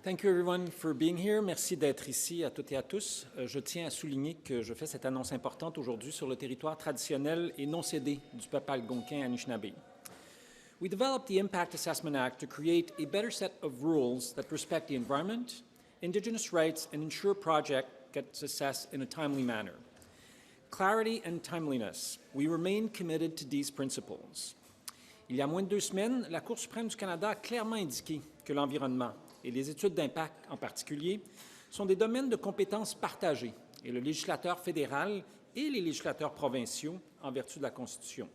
Thank you everyone for being here. Merci d'être ici à toutes et à tous. Je tiens à souligner que je fais cette annonce importante aujourd'hui sur le territoire traditionnel et non cédé du peuple algonquin Anishinaabe. We developed the Impact Assessment Act to create a better set of rules that respect the environment, Indigenous rights, and ensure project gets assessed in a timely manner. Clarity and timeliness. We remain committed to these principles. Il y a moins de 2 semaines, la Cour suprême du Canada a clairement indiqué que l'environnement et les études d'impact en particulier sont des domaines de compétences partagés et le législateur fédéral et les législateurs provinciaux en vertu de la Constitution.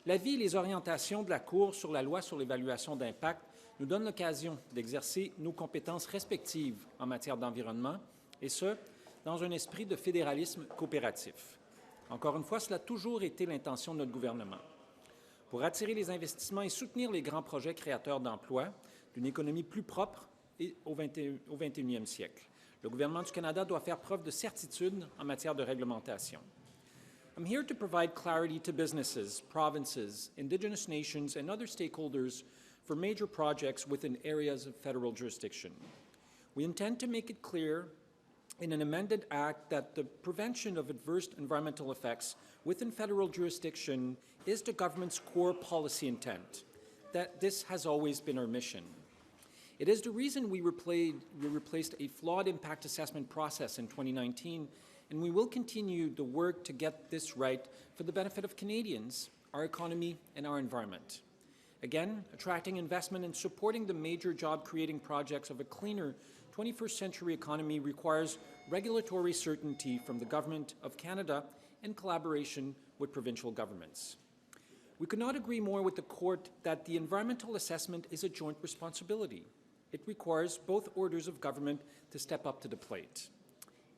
L'avis et les orientations de la Cour sur la loi sur l'évaluation d'impact nous donnent l'occasion d'exercer nos compétences respectives en matière d'environnement, et ce, dans un esprit de fédéralisme coopératif. Encore une fois, cela a toujours été l'intention de notre gouvernement. Pour attirer les investissements et soutenir les grands projets créateurs d'emplois, d'une économie plus propre et au 21e siècle, le gouvernement du Canada doit faire preuve de certitude en matière de réglementation. I'm here to provide clarity to businesses, provinces, Indigenous nations, and other stakeholders for major projects within areas of federal jurisdiction. We intend to make it clear in an amended act that the prevention of adverse environmental effects within federal jurisdiction is the government's core policy intent, that this has always been our mission. It is the reason we replaced a flawed impact assessment process in 2019, and we will continue the work to get this right for the benefit of Canadians, our economy, and our environment. Again, attracting investment and supporting the major job-creating projects of a cleaner 21st century economy requires regulatory certainty from the Government of Canada in collaboration with provincial governments. We could not agree more with the Court that the environmental assessment is a joint responsibility. It requires both orders of government to step up to the plate.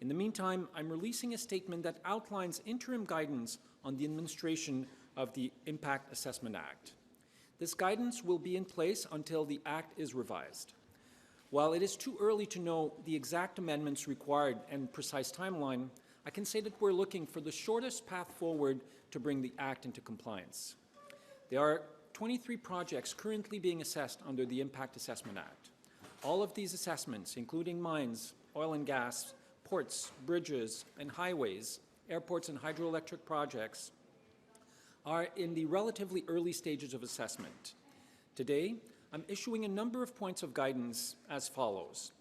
In the meantime, I'm releasing a statement that outlines interim guidance on the administration of the Impact Assessment Act. This guidance will be in place until the Act is revised. While it is too early to know the exact amendments required and precise timeline, I can say that we're looking for the shortest path forward to bring the Act into compliance. There are 23 projects currently being assessed under the Impact Assessment Act. All of these assessments, including mines, oil and gas, ports, bridges, and highways, airports, and hydroelectric projects, are in the relatively early stages of assessment. Today, I'm issuing a number of points of guidance as follows.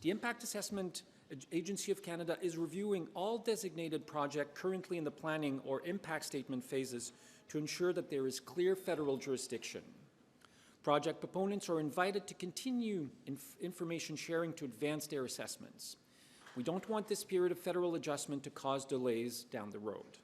The Impact Assessment Agency of Canada is reviewing all designated projects currently in the planning or impact statement phases to ensure that there is clear federal jurisdiction. Project proponents are invited to continue information sharing to advance their assessments. We don't want this period of federal adjustment to cause delays down the road.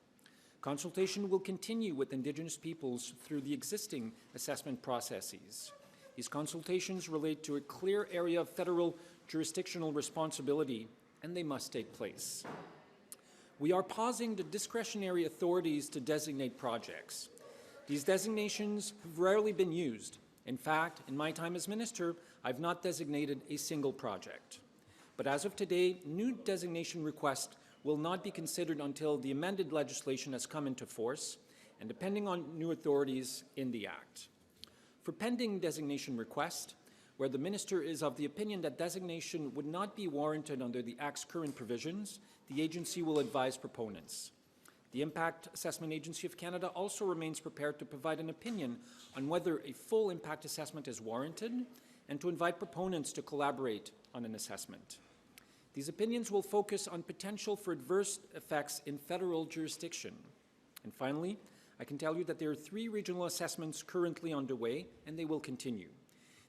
Consultation will continue with Indigenous peoples through the existing assessment processes. These consultations relate to a clear area of federal jurisdictional responsibility, and they must take place. We are pausing the discretionary authorities to designate projects. These designations have rarely been used. In fact, in my time as minister, I've not designated a single project. But as of today, new designation requests will not be considered until the amended legislation has come into force and depending on new authorities in the Act. For pending designation requests, where the minister is of the opinion that designation would not be warranted under the Act's current provisions, the agency will advise proponents. The Impact Assessment Agency of Canada also remains prepared to provide an opinion on whether a full impact assessment is warranted and to invite proponents to collaborate on an assessment. These opinions will focus on potential for adverse effects in federal jurisdiction. And finally, I can tell you that there are 3 regional assessments currently underway, and they will continue.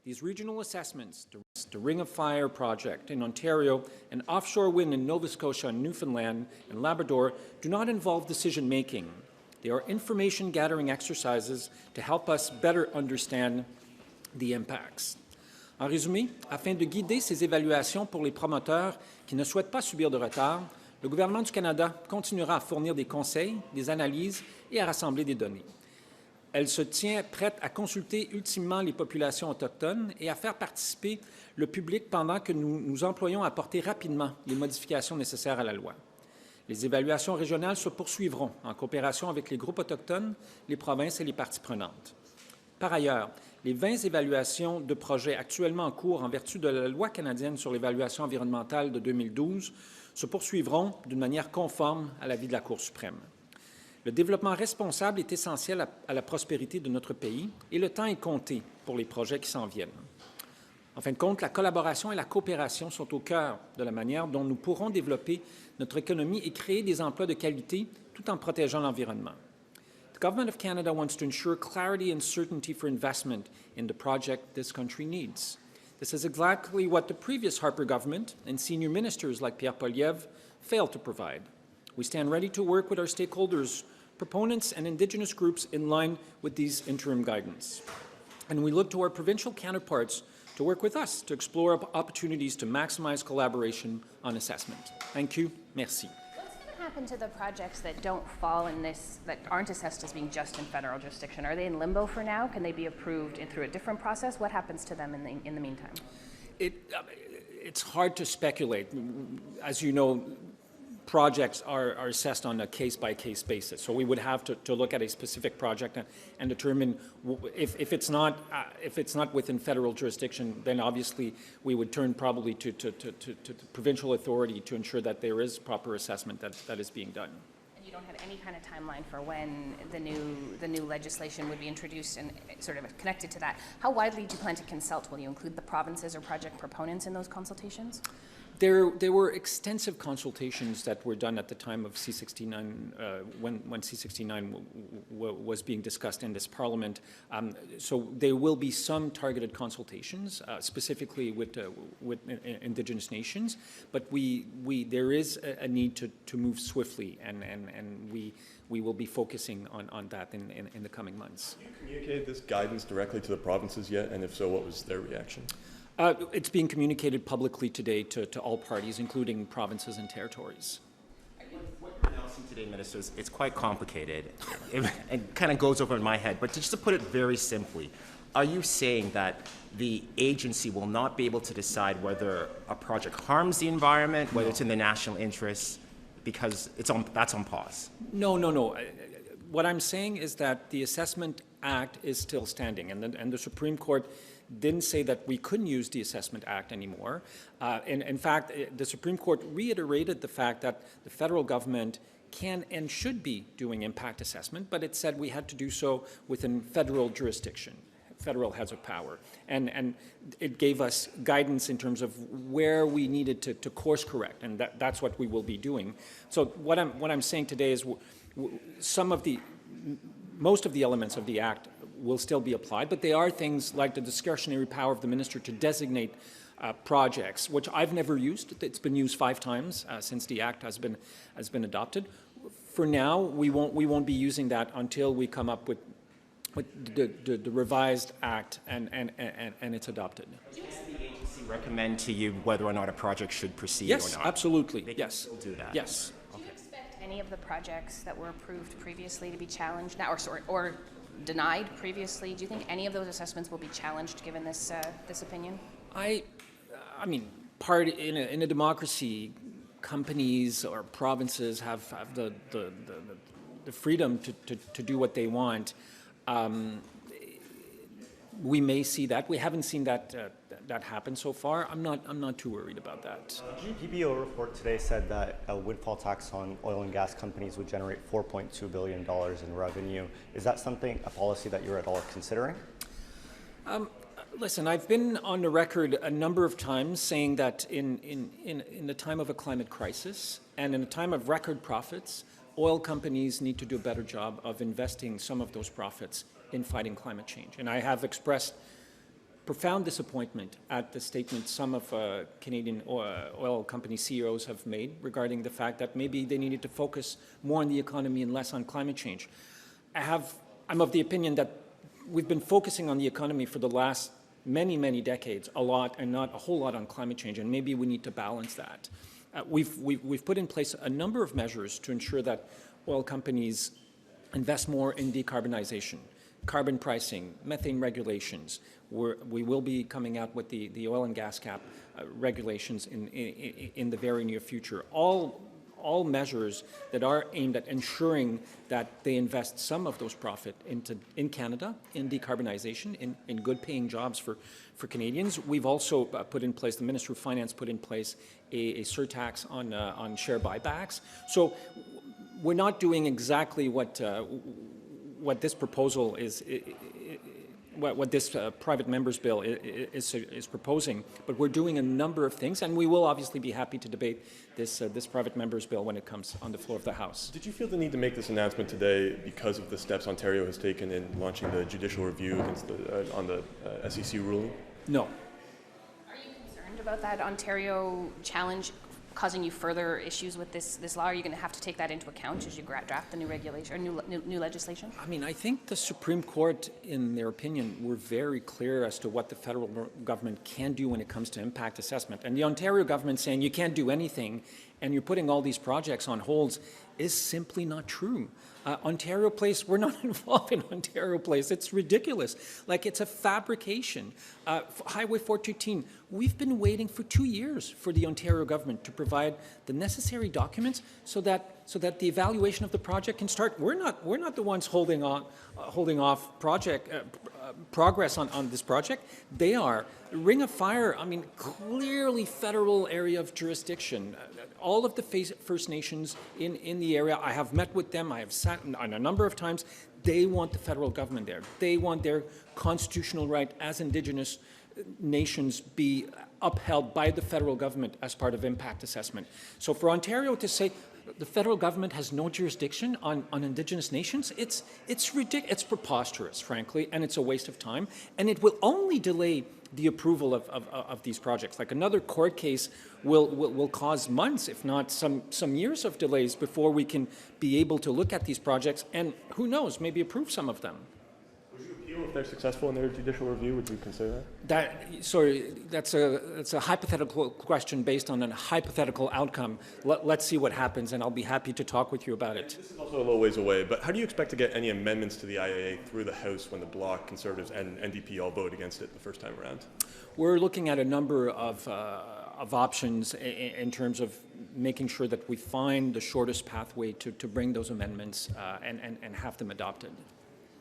These regional assessments, the Ring of Fire project in Ontario and offshore wind in Nova Scotia and Newfoundland and Labrador, do not involve decision-making. They are information-gathering exercises to help us better understand the impacts. En résumé, afin de guider ces évaluations pour les promoteurs qui ne souhaitent pas subir de retard, le gouvernement du Canada continuera à fournir des conseils, des analyses et à rassembler des données. Elle se tient prête à consulter ultimement les populations autochtones et à faire participer le public pendant que nous nous employons à apporter rapidement les modifications nécessaires à la loi. Les évaluations régionales se poursuivront en coopération avec les groupes autochtones, les provinces et les parties prenantes. Par ailleurs, Les 20 évaluations de projets actuellement en cours en vertu de la loi canadienne sur l'évaluation environnementale de 2012 se poursuivront d'une manière conforme à l'avis de la Cour suprême. Le développement responsable est essentiel à la prospérité de notre pays et le temps est compté pour les projets qui s'en viennent. En fin de compte, la collaboration et la coopération sont au cœur de la manière dont nous pourrons développer notre économie et créer des emplois de qualité tout en protégeant l'environnement. The Government of Canada wants to ensure clarity and certainty for investment in the project this country needs. This is exactly what the previous Harper government and senior ministers like Pierre Poilievre failed to provide. We stand ready to work with our stakeholders, proponents, and Indigenous groups in line with these interim guidance. And we look to our provincial counterparts to work with us to explore opportunities to maximize collaboration on assessment. Thank you. Merci. What's going to happen to the projects that don't fall in this, that aren't assessed as being just in federal jurisdiction? Are they in limbo for now? Can they be approved through a different process? What happens to them in the meantime? It's hard to speculate. As you know, projects are assessed on a case-by-case basis. So we would have to look at a specific project and determine if it's not within federal jurisdiction, then obviously we would turn probably to the provincial authority to ensure that there is proper assessment that is being done. And you don't have any kind of timeline for when the new legislation would be introduced and sort of connected to that. How widely do you plan to consult? Will you include the provinces or project proponents in those consultations? There were extensive consultations that were done at the time of C-69, when C-69 was being discussed in this Parliament. So there will be some targeted consultations, specifically with Indigenous nations, but there is a need to move swiftly, and we will be focusing on that in the coming months. Have you communicated this guidance directly to the provinces yet, and if so, what was their reaction? It's being communicated publicly today to all parties, including provinces and territories. What you're announcing today, ministers, it's quite complicated. It kind of goes over in my head, but just to put it very simply, are you saying that the agency will not be able to decide whether a project harms the environment, whether it's in the national interest, because that's on pause? No. What I'm saying is that the Assessment Act is still standing, and the Supreme Court didn't say that we couldn't use the Assessment Act anymore. In fact, the Supreme Court reiterated the fact that the federal government can and should be doing impact assessment, but it said we had to do so within federal jurisdiction, federal heads of power. And it gave us guidance in terms of where we needed to course correct, and that's what we will be doing. So what I'm saying today is most of the elements of the Act will still be applied, but there are things like the discretionary power of the minister to designate projects, which I've never used. It's been used 5 times since the Act has been adopted. For now, we won't be using that until we come up with the revised Act and it's adopted. Does the agency recommend to you whether or not a project should proceed Yes, or not? absolutely. They Yes. can still do that? Yes. Do you expect any of the projects that were approved previously to be challenged now, or denied previously? Do you think any of those assessments will be challenged given this opinion? I mean, in a democracy, companies or provinces have the freedom to do what they want. We may see that. We haven't seen that happen so far. I'm not too worried about that. GBO report today said that a windfall tax on oil and gas companies would generate $4.2 billion in revenue. Is that a policy that you're at all considering? Listen, I've been on the record a number of times saying that in the time of a climate crisis and in a time of record profits, oil companies need to do a better job of investing some of those profits in fighting climate change. And I have expressed profound disappointment at the statement some of Canadian oil company CEOs have made regarding the fact that maybe they needed to focus more on the economy and less on climate change. I'm of the opinion that we've been focusing on the economy for the last many decades a lot and not a whole lot on climate change, and maybe we need to balance that. We've put in place a number of measures to ensure that oil companies invest more in decarbonization, carbon pricing, methane regulations. We will be coming out with the oil and gas cap regulations in the very near future. All all measures that are aimed at ensuring that they invest some of those profit in Canada, in decarbonization, in good-paying jobs for Canadians. We've also put in place, the Minister of Finance put in place a surtax on share buybacks. So we're not doing exactly what this proposal is. What this private members bill is proposing, but we're doing a number of things, and we will obviously be happy to debate this private members bill when it comes on the floor of the House. Did you feel the need to make this announcement today because of the steps Ontario has taken in launching the judicial review against on the SEC ruling? No. Are you concerned about that Ontario challenge causing you further issues with this law? Are you going to have to take that into account as you draft the new regulation or new legislation? I mean, I think the Supreme Court, in their opinion, were very clear as to what the federal government can do when it comes to impact assessment. And the Ontario government saying you can't do anything and you're putting all these projects on holds is simply not true. Ontario Place, we're not involved in Ontario Place. It's ridiculous. Like, it's a fabrication. Highway 413, we've been waiting for 2 years for the Ontario government to provide the necessary documents so that the evaluation of the project can start. We're not the ones holding off progress on this project. They are. Ring of Fire, I mean, clearly federal area of jurisdiction. All of the First Nations in the area, I have met with them, I have sat on a number of times. They want the federal government there. They want their constitutional right as Indigenous nations be upheld by the federal government as part of impact assessment. So for Ontario to say the federal government has no jurisdiction on Indigenous nations, it's ridiculous, it's preposterous, frankly, and it's a waste of time, and it will only delay the approval of these projects. Like, another court case will cause months, if not some years of delays before we can be able to look at these projects and, who knows, maybe approve some of them. Would you appeal if they're successful in their judicial review? Would you consider that? That's a hypothetical question based on a hypothetical outcome. Let's see what happens, and I'll be happy to talk with you about it. This is also a little ways away, but how do you expect to get any amendments to the IAA through the House when the Bloc, Conservatives, and NDP all vote against it the first time around? We're looking at a number of options in terms of making sure that we find the shortest pathway to bring those amendments and have them adopted.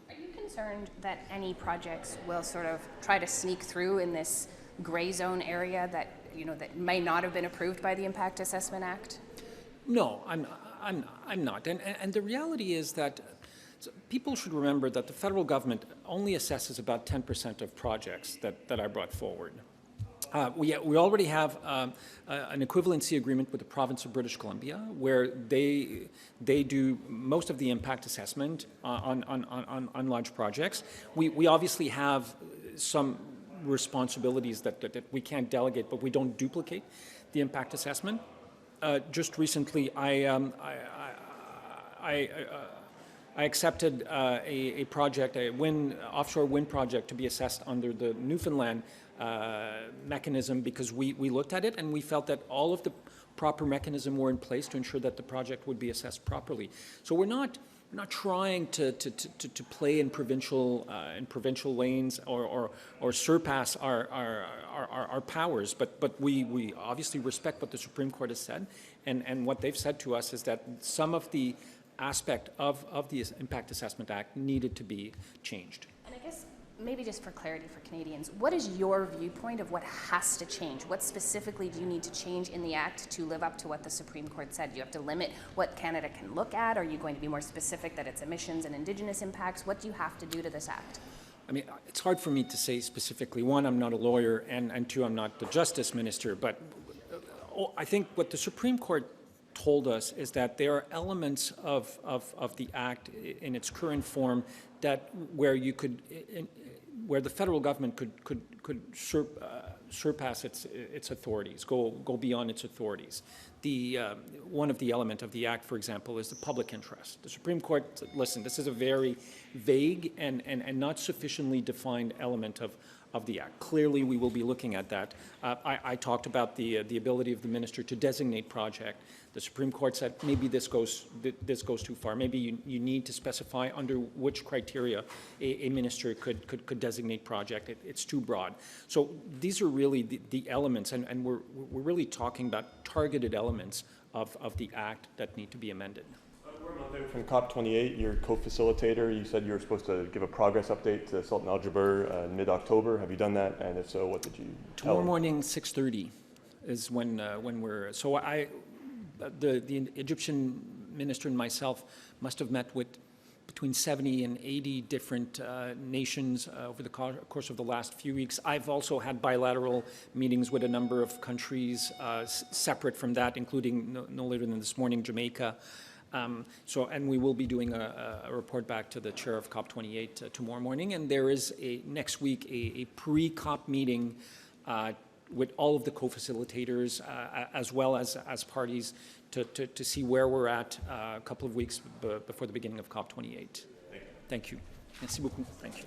Are you concerned that any projects will sort of try to sneak through in this gray zone area that may not have been approved by the Impact Assessment Act? No, I'm not. And the reality is that people should remember that the federal government only assesses about 10% of projects that are brought forward. We already have an equivalency agreement with the province of British Columbia, where they do most of the impact assessment on large projects. We obviously have some responsibilities that we can't delegate, but we don't duplicate the impact assessment. Just recently, I accepted a project, offshore wind project, to be assessed under the Newfoundland mechanism, because we looked at it and we felt that all of the proper mechanisms were in place to ensure that the project would be assessed properly. So we're not trying to play in provincial lanes or surpass our powers, but we obviously respect what the Supreme Court has said, and what they've said to us is that some of the aspect of the Impact Assessment Act needed to be changed. And I guess maybe just for clarity for Canadians, what is your viewpoint of what has to change? What specifically do you need to change in the Act to live up to what the Supreme Court said? Do you have to limit what Canada can look at? Are you going to be more specific that it's emissions and Indigenous impacts? What do you have to do to this Act? I mean, it's hard for me to say specifically. One, I'm not a lawyer, and two, I'm not the Justice Minister, but I think what the Supreme Court told us is that there are elements of the Act in its current form where the federal government could surpass its authorities, go beyond its authorities. One of the elements of the Act, for example, is the public interest. The Supreme Court said, listen, this is a very vague and not sufficiently defined element of the Act. Clearly, we will be looking at that. I talked about the ability of the minister to designate project. The Supreme Court said maybe this goes too far. Maybe you need to specify under which criteria a minister could designate project. It's too broad. So these are really the elements, and we're really talking about targeted elements of the act that need to be amended. We're a month out from COP28, your co-facilitator. You said you were supposed to give a progress update to Sultan Al Jaber mid-October. Have you done that? And if so, what did you tell Tomorrow him? morning, 6:30 is when we're. So the Egyptian minister and myself must have met with between 70 and 80 different nations over the course of the last few weeks. I've also had bilateral meetings with a number of countries separate from that, including no later than this morning, Jamaica. And we will be doing a report back to the chair of COP28 tomorrow morning. And there is next week a pre-COP meeting with all of the co-facilitators as well as parties to see where we're at a couple of weeks before the beginning of COP28. Thank you. Merci beaucoup. Thank you.